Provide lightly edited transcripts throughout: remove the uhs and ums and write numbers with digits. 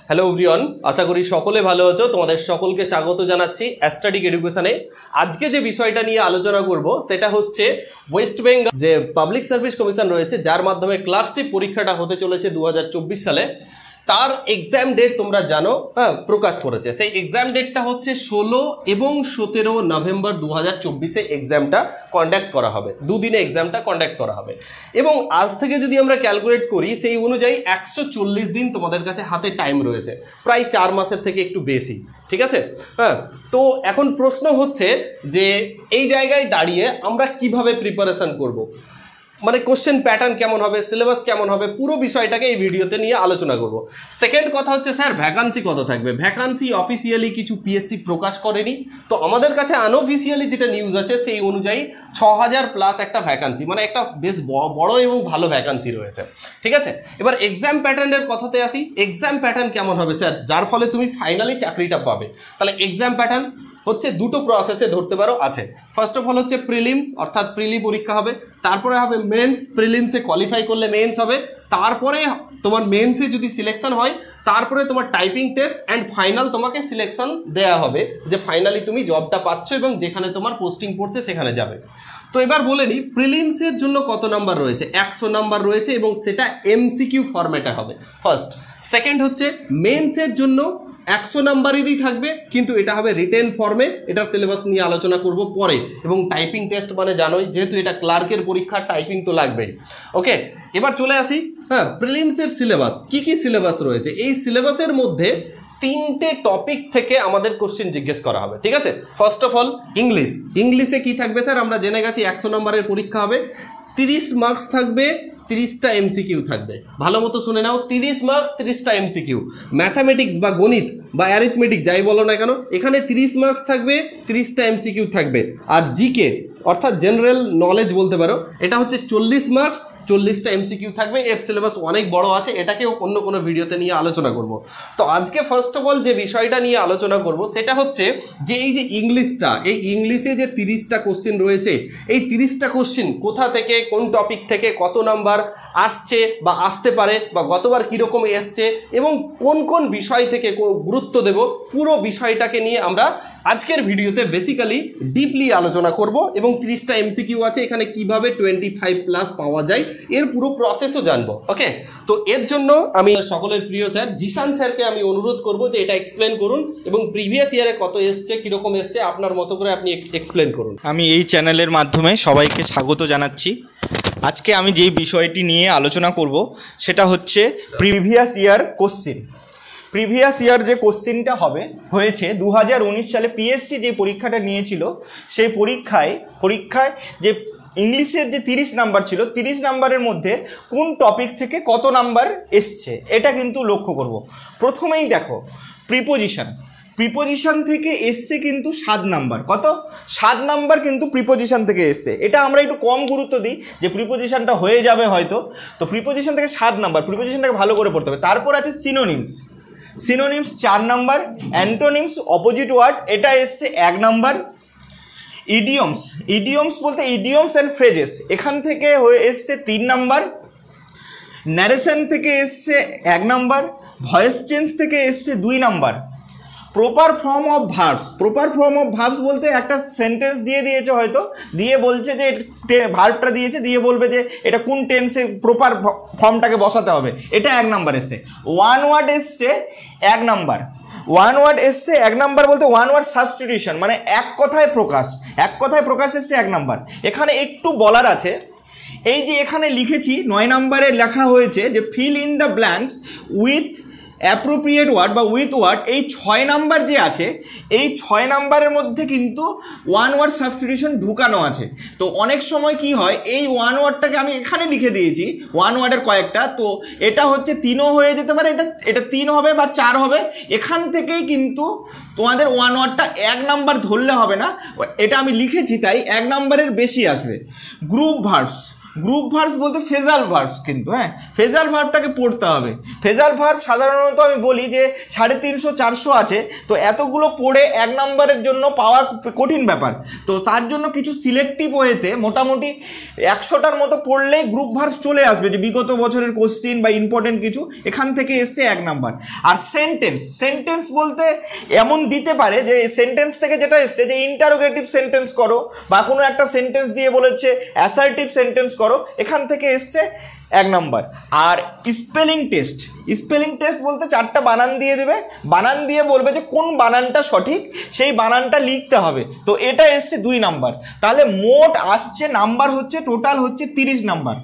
Hello everyone, আশা করি সকলে ভালো আছো। তোমাদের সকলকে স্বাগত জানাচ্ছি অ্যাস্ট্যাটিক এডুকেশনে। আজকে যে বিষয়টা নিয়ে আলোচনা করব সেটা হচ্ছে ওয়েস্ট বেঙ্গল যে পাবলিক সার্ভিস কমিশন রয়েছে, যার মাধ্যমে ক্লার্কশিপ পরীক্ষাটা হতে চলেছে 2024 সালে, তার এক্সাম ডেট তোমরা জানো প্রকাশ করেছে। সেই এক্সাম ডেটটা হচ্ছে 16 এবং 17 নভেম্বর 2024-এ এক্সামটা কন্ডাক্ট করা হবে। দুদিনে এক্সামটা কন্ডাক্ট করা হবে এবং আজ থেকে যদি আমরা ক্যালকুলেট করি সেই অনুযায়ী 140 দিন তোমাদের কাছে হাতে টাইম রয়েছে, প্রায় 4 মাসের থেকে একটু বেশি। ঠিক আছে, তো এখন প্রশ্ন হচ্ছে যে এই জায়গায় দাঁড়িয়ে আমরা কিভাবে প্রিপারেশন করব, মানে কোশ্চেন প্যাটার্ন কেমন হবে, সিলেবাস কেমন হবে, পুরো বিষয়টাকে এই ভিডিওতে নিয়ে আলোচনা করব। সেকেন্ড কথা হচ্ছে স্যার ভ্যাকান্সি কত থাকবে। ভ্যাকান্সি অফিসিয়ালি কিছু পিএসসি প্রকাশ করেনি, তো আমাদের কাছে আনঅফিসিয়ালি যেটা নিউজ আছে সেই অনুযায়ী 6000 প্লাস একটা ভ্যাকান্সি, মানে একটা বেশ বড় এবং ভালো ভ্যাকান্সি রয়েছে। ঠিক আছে, এবার এক্সাম প্যাটার্নের কথাতে আসি। এক্সাম প্যাটার্ন কেমন হবে স্যার, যার ফলে তুমি ফাইনালি চাকরিটা পাবে। তাহলে এক্সাম প্যাটার্ন হচ্ছে দুটো প্রসেসে ধরতে পারো আছে। ফার্স্ট অফ অল হচ্ছে প্রিলিমস, অর্থাৎ প্রিলি পরীক্ষা হবে, তারপরে হবে মেন্স। প্রিলিমসে কোয়ালিফাই করলে মেন্স হবে, তারপরে তোমার মেন্সে যদি সিলেকশন হয় তারপরে তোমার টাইপিং টেস্ট অ্যান্ড ফাইনাল তোমাকে সিলেকশন দেয়া হবে যে ফাইনালি তুমি জবটা পাচ্ছ এবং যেখানে তোমার পোস্টিং পড়ছে সেখানে যাবে। তো এবার বলে নিই প্রিলিমসের জন্য কত নাম্বার রয়েছে। 100 নাম্বার রয়েছে এবং সেটা এমসিকিউ ফরম্যাটে হবে ফার্স্ট। সেকেন্ড হচ্ছে মেন্সের জন্য 100 নাম্বারেরই থাকবে, কিন্তু এটা হবে রিটেন ফর্মে। এটার সিলেবাস নিয়ে আলোচনা করব পরে। এবং টাইপিং টেস্ট মানে জানোই, যেহেতু এটা ক্লার্কের পরীক্ষা, টাইপিং তো লাগবেই। ওকে, এবার চলে আসি প্রিলিমসের সিলেবাস। কি কি সিলেবাস রয়েছে। এই সিলেবাসের মধ্যে 3টে টপিক থেকে আমাদের কোশ্চেন জিজ্ঞেস করা হবে। ঠিক আছে, ফার্স্ট অফ অল ইংলিশ। ইংলিশে কি থাকবে স্যার, আমরা জেনে গেছি 100 নম্বরের পরীক্ষা হবে, 30 মার্কস থাকবে, 30টা এমসিকিউ থাকবে। ভালো মতো শুনে নাও, 30 মার্কস 30টা এমসিকিউ। ম্যাথামেটিক্স বা গণিত বা অ্যারিথমেটিক যাই বলো না কেন, এখানে 30 মার্কস থাকবে, 30টা এমসিকিউ থাকবে। আর জিকে অর্থাৎ জেনারেল নলেজ বলতে পারো, এটা হচ্ছে 40 মার্কস, 40টা এমসিকিউ থাকবে। এর সিলেবাস অনেক বড় আছে, এটাকেও অন্য কোনো ভিডিওতে নিয়ে আলোচনা করব। তো আজকে ফার্স্ট অফ অল যে বিষয়টা নিয়ে আলোচনা করব সেটা হচ্ছে যে এই যে ইংলিশটা, এই ইংলিশে যে 30টা কোশ্চেন রয়েছে, এই 30টা কোশ্চেন কোথা থেকে, কোন টপিক থেকে কত নাম্বার আসছে বা আসতে পারে, বা গতবার কীরকম এসছে এবং কোন কোন বিষয় থেকে গুরুত্ব দেব, পুরো বিষয়টাকে নিয়ে আমরা আজকের ভিডিওতে বেসিক্যালি ডিপলি আলোচনা করব। এবং 30টা এমসিকিউ আছে, এখানে কিভাবে 25 প্লাস পাওয়া যায় এর পুরো প্রসেসও জানবো। ওকে, তো এর জন্য আমি সকলের প্রিয় স্যার জিশান স্যারকে আমি অনুরোধ করব যে এটা এক্সপ্লেন করুন এবং প্রিভিয়াস ইয়ারে কত এসছে, কীরকম এসছে আপনার মতো করে আপনি এক্সপ্লেন করুন। আমি এই চ্যানেলের মাধ্যমে সবাইকে স্বাগত জানাচ্ছি। আজকে আমি যেই বিষয়টি নিয়ে আলোচনা করব সেটা হচ্ছে previous year question. Previous year যে কোশ্চেনটা হয়েছে 2019 সালে পিএসসি যে পরীক্ষাটা নিয়েছিল, সেই পরীক্ষায় যে ইংলিশের যে 30 নাম্বার ছিল, 30 নাম্বারের মধ্যে কোন টপিক থেকে কত নাম্বার এসছে এটা কিন্তু লক্ষ্য করব। প্রথমেই দেখো প্রিপোজিশন থেকে এসছে কিন্তু 7 নাম্বার। কত? 7 নাম্বার কিন্তু প্রিপোজিশন থেকে এসছে। এটা আমরা একটু কম গুরুত্ব দিই যে প্রিপোজিশনটা হয়ে যাবে হয়তো। তো প্রিপোজিশন থেকে 7 নাম্বার, প্রিপোজিশনটাকে ভালো করে পড়তে হবে। তারপর আছে synonyms 4 number. Antonyms opposite word, এটা এসছে 1 নাম্বার। ইডিয়মস বলতে ইডিয়মস অ্যান্ড ফ্রেজেস, এখান থেকে হয়ে এসছে 3 নাম্বার। ন্যারেশন থেকে এসছে 1 নাম্বার। ভয়েস চেঞ্জ থেকে এসছে 2 number. Proper form of verbs বলতে একটা সেন্টেন্স দিয়ে দিয়েছে, হয়তো দিয়ে বলছে যে ভার্বটা দিয়েছে, দিয়ে বলবে যে এটা কোন টেন্সে প্রপার ফর্মটাকে বসাতে হবে, এটা 1 নাম্বার এসছে। 1 ওয়ার্ড এসছে 1 নাম্বার। 1 ওয়ার্ড এসছে 1 নাম্বার বলতে 1 ওয়ার্ড সাবস্টিটিউশন, মানে এক কথায় প্রকাশ এসছে 1 নাম্বার। এখানে একটু বলার আছে, এই যে এখানে লিখেছি 9 নাম্বারে লেখা হয়েছে যে fill in the blanks with appropriate word বা উইথ ওয়ার্ড। এই 6 নাম্বার যে আছে, এই 6 নাম্বারের মধ্যে কিন্তু 1 ওয়ার্ড সাবস্টিটিউশন ঢুকানো আছে। তো অনেক সময় কি হয়, এই 1 ওয়ার্ডটাকে আমি এখানে লিখে দিয়েছি 1 ওয়ার্ডের কয়েকটা, তো এটা হচ্ছে 3ও হয়ে যেতে পারে, এটা 3 হবে বা 4 হবে। এখান থেকেই কিন্তু তোমাদের 1 ওয়ার্ডটা 1 নাম্বার ধরলে হবে না, এটা আমি লিখেছি তাই 1 নাম্বারের বেশি আসবে। গ্রুপ গ্রুপ ভার্বস বলতে ফেজাল ভার্বস, কিন্তু হ্যাঁ ফেজাল ভার্বটাকে পড়তে হবে। ফেজাল ভার্ব সাধারণত আমি বলি যে 350-400 আছে, তো এতগুলো পড়ে 1 নম্বরের জন্য পাওয়া কঠিন ব্যাপার। তো তার জন্য কিছু সিলেক্টিভ ওয়েতে মোটামুটি 100টার মতো পড়লেই গ্রুপ ভার্বস চলে আসবে, যে বিগত বছরের কোশ্চিন বা ইম্পর্টেন্ট কিছু এখান থেকে এসছে 1 নাম্বার। আর সেন্টেন্স বলতে এমন দিতে পারে যে সেন্টেন্স থেকে যেটা এসছে যে ইন্টারোগেটিভ সেন্টেন্স করো, বা কোনো একটা সেন্টেন্স দিয়ে বলেছে অ্যাসার্টিভ সেন্টেন্স করো, এখান থেকে এসছে 1 নাম্বার। আর স্পেলিং টেস্ট বলতে 4টা বানান দিয়ে দেবে, বানান দিয়ে বলবে যে কোন বানানটা সঠিক, সেই বানানটা লিখতে হবে, তো এটা এসছে 2 নাম্বার। তাহলে মোট আসছে নাম্বার হচ্ছে টোটাল হচ্ছে 30 নাম্বার।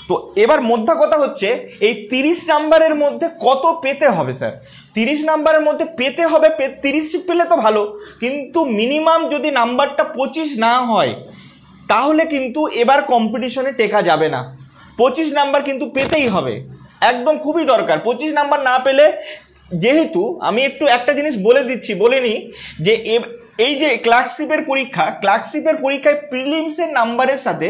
তো এবার মোদ্দা কথা হচ্ছে এই 30 নাম্বারের মধ্যে কত পেতে হবে স্যার? 30 নাম্বারের মধ্যে পেতে হবে, 30 পেলে তো ভালো, কিন্তু মিনিমাম যদি নাম্বারটা 25 না হয় তাহলে কিন্তু এবার কম্পিটিশনে টেকা যাবে না। 25 নাম্বার কিন্তু পেতেই হবে, একদম খুবই দরকার। 25 নাম্বার না পেলে, যেহেতু আমি একটু একটা জিনিস বলে নিই যে এই যে ক্লার্কশিপের পরীক্ষায় প্রিলিমসের নাম্বারের সাথে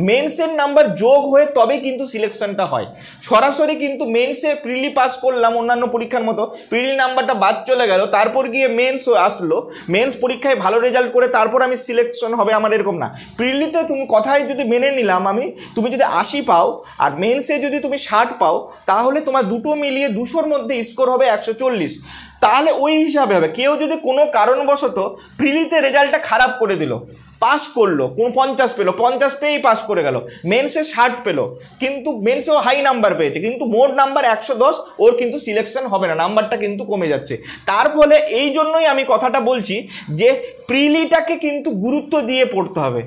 মেন্সের নাম্বার যোগ হয়ে তবে কিন্তু সিলেকশনটা হয়। সরাসরি কিন্তু মেন্সে প্রিলি পাস করলাম অন্যান্য পরীক্ষার মতো, প্রিলি নাম্বারটা বাদ চলে গেল, তারপর গিয়ে মেন্স আসলো, মেন্স পরীক্ষায় ভালো রেজাল্ট করে তারপর আমি সিলেকশন হবে, আমার এরকম না। প্রিলিতে তুমি কথায় যদি মেনে নিলাম তুমি যদি 80 পাও আর মেন্সে যদি তুমি 60 পাও, তাহলে তোমার দুটো মিলিয়ে 200-র মধ্যে স্কোর হবে 140। তাহলে ওই হিসাবে হবে। কেউ যদি কোনো কারণবশত প্রিলিতে রেজাল্টটা খারাপ করে দিল, পাস করলো, কোনো 50 পেলো, 50 পেয়েই পাস করে গেল, মেন্সে 60 পেলো, কিন্তু মেন্সেও হাই নাম্বার পেয়েছে, কিন্তু মোট নাম্বার 110, ওর কিন্তু সিলেকশন হবে না, নাম্বারটা কিন্তু কমে যাচ্ছে। তার ফলে এই জন্যই আমি কথাটা বলছি যে প্রিলিটাকে কিন্তু গুরুত্ব দিয়ে পড়তে হবে।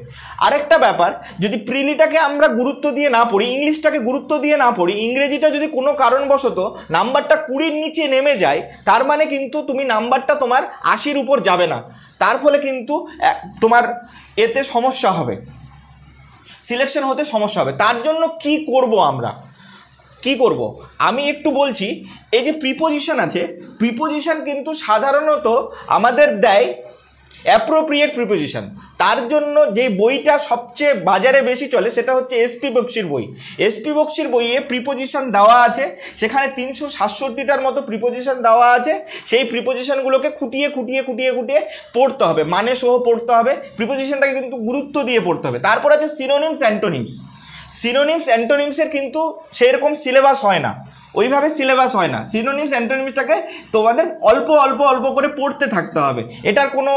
আরেকটা ব্যাপার, যদি প্রিলিটাকে আমরা গুরুত্ব দিয়ে না পড়ি, ইংলিশটাকে গুরুত্ব দিয়ে না পড়ি, ইংরেজিটা যদি কোনো কারণবশত নাম্বারটা 20-র নিচে নেমে যায়, তার মানে কিন্তু তুমি নাম্বারটা তোমার 80-র উপর যাবে না, তার ফলে কিন্তু তোমার এতে সমস্যা হবে, সিলেকশন হতে সমস্যা হবে। তার জন্য কি করব আমরা? আমি একটু বলছি। এই যে প্রিপোজিশন আছে, প্রিপোজিশন কিন্তু সাধারণত আমাদের দেয় অ্যাপ্রোপ্রিয়েট প্রিপোজিশন। তার জন্য যে বইটা সবচেয়ে বাজারে বেশি চলে সেটা হচ্ছে এসপি বক্সির বই। এসপি বক্সির বইয়ে প্রিপোজিশন দেওয়া আছে, সেখানে 367টার মতো প্রিপোজিশন দেওয়া আছে। সেই প্রিপোজিশনগুলোকে খুঁটিয়ে পড়তে হবে, মানে সহ পড়তে হবে, প্রিপোজিশনটাকে কিন্তু গুরুত্ব দিয়ে পড়তে হবে। তারপর আছে সিনোনিমস অ্যান্টোনিমসের কিন্তু সেরকম সিলেবাস হয় না, ওইভাবে সিলেবাস হয় না। সিনোনিমস অ্যান্টোনিমসটাকে তোমাদের অল্প করে পড়তে থাকতে হবে, এটার কোনো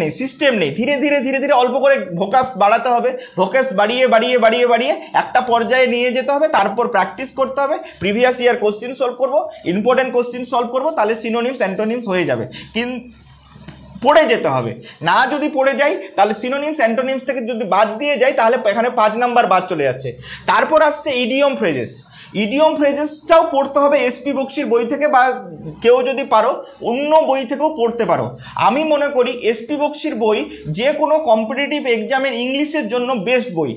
নেই, সিস্টেম নেই। ধীরে ধীরে অল্প করে ভোকাবস বাড়াতে হবে, ভোকাবস বাড়িয়ে একটা পর্যায়ে নিয়ে যেতে হবে, তারপর প্র্যাকটিস করতে হবে, প্রিভিয়াস ইয়ার কোশ্চিন সলভ করবো, ইম্পর্টেন্ট কোশ্চিন সলভ করবো, তাহলে সিনোনিমস অ্যান্টোনিমস হয়ে যাবে। কিন্তু পড়ে যেতে হবে না, যদি পড়ে যাই তাহলে সিনোনিমস অ্যান্টোনিমস থেকে যদি বাদ দিয়ে যাই তাহলে এখানে 5 নাম্বার বাদ চলে যাচ্ছে। তারপর আসছে ইডিয়ম ফ্রেজেসটাও পড়তে হবে এসপি বক্সির বই থেকে, বা কেউ যদি পারো অন্য বই থেকেও পড়তে পারো। আমি মনে করি এসপি বক্সির বই যে কোনো কম্পিটিটিভ এক্সামের ইংলিশের জন্য বেস্ট বই।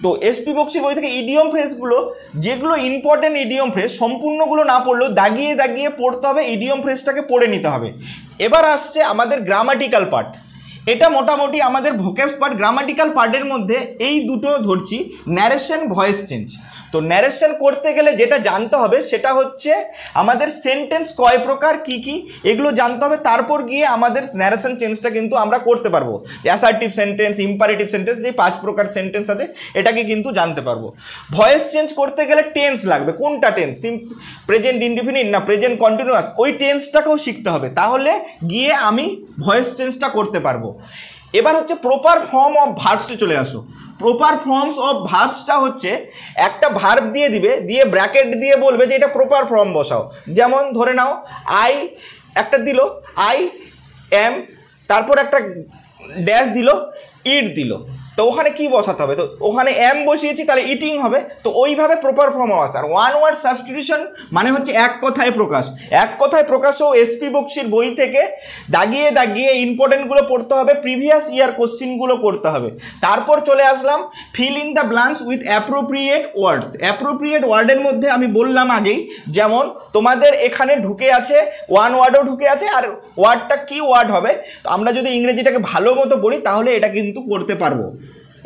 তো এসপি বক্সির বই থেকে ইডিয়ম ফ্রেজগুলো, যেগুলো ইম্পর্টেন্ট ইডিয়ম ফ্রেজ, সম্পূর্ণগুলো না পড়লেও দাগিয়ে পড়তে হবে, ইডিয়ম ফ্রেজটাকে পড়ে নিতে হবে। এবার আসছে আমাদের গ্রামাটিক্যাল পার্ট। এটা মোটামুটি আমাদের ভোকেবস পার্ট। গ্রামাটিক্যাল পার্টের মধ্যে এই দুটো ধরছি, ন্যারেশন, ভয়েস চেঞ্জ। তো ন্যারেশন করতে গেলে যেটা জানতে হবে সেটা হচ্ছে আমাদের সেন্টেন্স কয় প্রকার, কি এগুলো জানতে হবে, তারপর গিয়ে আমাদের ন্যারেশন চেঞ্জটা কিন্তু আমরা করতে পারবো। অ্যাসার্টিভ সেন্টেন্স, ইম্পারেটিভ সেন্টেন্স, যে 5 প্রকার সেন্টেন্স আছে এটাকে কিন্তু জানতে পারবো। ভয়েস চেঞ্জ করতে গেলে টেন্স লাগবে, কোনটা টেন্স, প্রেজেন্ট ইনডিফিনিট না প্রেজেন্ট কন্টিনিউয়াস, ওই টেন্সটাকেও শিখতে হবে, তাহলে গিয়ে আমি ভয়েস চেঞ্জটা করতে পারবো। এবার হচ্ছে প্রপার ফর্ম অফ ভার্বসে চলে আসো। প্রপার ফর্মস অফ ভার্বসটা হচ্ছে একটা ভার্ব দিয়ে ব্র্যাকেট দিয়ে বলবে যে এটা প্রপার ফর্ম বসাও। যেমন ধরে নাও আই একটা দিল, আই এম, তারপর একটা ড্যাশ দিল, ইট দিল, তো ওখানে কি বসাতে হবে? তো ওখানে এম বসিয়েছি, তাহলে ইটিং হবে। তো ওইভাবে প্রপার ফর্ম আসে। আর ওয়ান ওয়ার্ড সাবস্টিটিউশন মানে হচ্ছে এক কথায় প্রকাশও এসপি বক্সির বই থেকে দাগিয়ে ইম্পর্টেন্টগুলো পড়তে হবে, প্রিভিয়াস ইয়ার কোশ্চিনগুলো করতে হবে। তারপর চলে আসলাম fill in the blanks with appropriate words. Appropriate ওয়ার্ডের মধ্যে আমি বললাম আগেই, যেমন তোমাদের এখানে ঢুকে আছে ওয়ান ওয়ার্ডও ঢুকে আছে, আর ওয়ার্ডটা কি ওয়ার্ড হবে, তো আমরা যদি ইংরেজিটাকে ভালো মতো পড়ি তাহলে এটা কিন্তু করতে পারবো।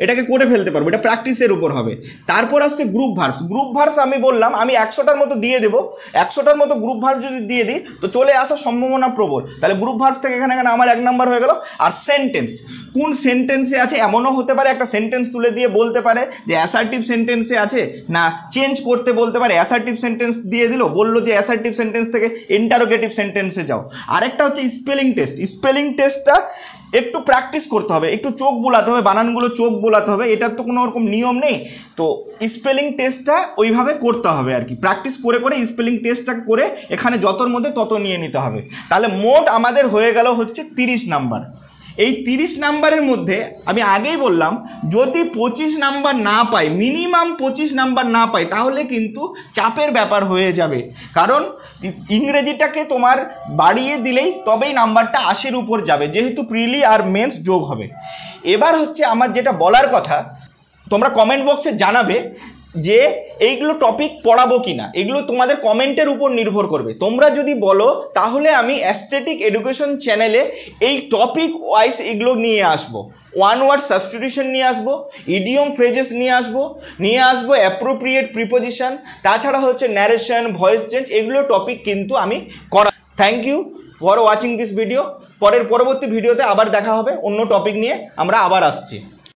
এটাকে করে ফেলতে পারবো, এটা প্র্যাকটিসের উপর হবে। তারপর আসছে গ্রুপ ভার্বস। গ্রুপ ভার্বস আমি বললাম আমি 100টার মতো দিয়ে দেবো, 100টার মতো গ্রুপ ভার্বস যদি দিয়ে দিই তো চলে আসার সম্ভাবনা প্রবল। তাহলে গ্রুপ ভার্বস থেকে এখানে আমার 1 নাম্বার হয়ে গেল। আর সেন্টেন্স, কোন সেন্টেন্সে আছে, এমনও হতে পারে একটা সেন্টেন্স তুলে দিয়ে বলতে পারে যে অ্যাসার্টিভ সেন্টেন্সে আছে না চেঞ্জ করতে বলতে পারে, অ্যাসার্টিভ সেন্টেন্স দিয়ে দিল, বললো যে অ্যাসার্টিভ সেন্টেন্স থেকে ইন্টারোগেটিভ সেন্টেন্সে যাও। আরেকটা হচ্ছে স্পেলিং টেস্ট। স্পেলিং টেস্টটা একটু প্র্যাকটিস করতে হবে, একটু চোখ বোলাতে হবে, বানানগুলো চোখ বোলাতে হবে, এটার তো কোনো রকম নিয়ম নেই। তো স্পেলিং টেস্টটা ওইভাবে করতে হবে আর কি, প্র্যাকটিস করে করে স্পেলিং টেস্টটা করে এখানে যতর মধ্যে তত নিয়ে নিতে হবে। তাহলে মোট আমাদের হয়ে গেল হচ্ছে 30 নাম্বার। এই 30 নাম্বারের মধ্যে আমি আগেই বললাম যদি 25 নাম্বার না পাই, মিনিমাম 25 নাম্বার না পাই, তাহলে কিন্তু চাপের ব্যাপার হয়ে যাবে। কারণ ইংরেজিটাকে তোমার বাড়িয়ে দিলেই তবেই নাম্বারটা 80-র উপর যাবে, যেহেতু প্রিলি আর মেন্স যোগ হবে। এবার হচ্ছে আমার যেটা বলার কথা, তোমরা কমেন্ট বক্সে জানাবে যে এইগুলো টপিক পড়াবো কি না, এগুলো তোমাদের কমেন্টের উপর নির্ভর করবে। তোমরা যদি বলো তাহলে আমি অ্যাস্থেটিক এডুকেশন চ্যানেলে এই টপিক ওয়াইজ এগুলো নিয়ে আসবো। ওয়ান ওয়ার্ড সাবস্টিটিউশন নিয়ে আসবো, ইডিয়ম ফ্রেজেস নিয়ে আসবো অ্যাপ্রোপ্রিয়েট প্রিপোজিশন, তাছাড়া হচ্ছে ন্যারেশন, ভয়েস চেঞ্জ, এগুলো টপিক কিন্তু আমি করা। Thank you for watching this video. পরবর্তী ভিডিওতে আবার দেখা হবে, অন্য টপিক নিয়ে আমরা আবার আসছি।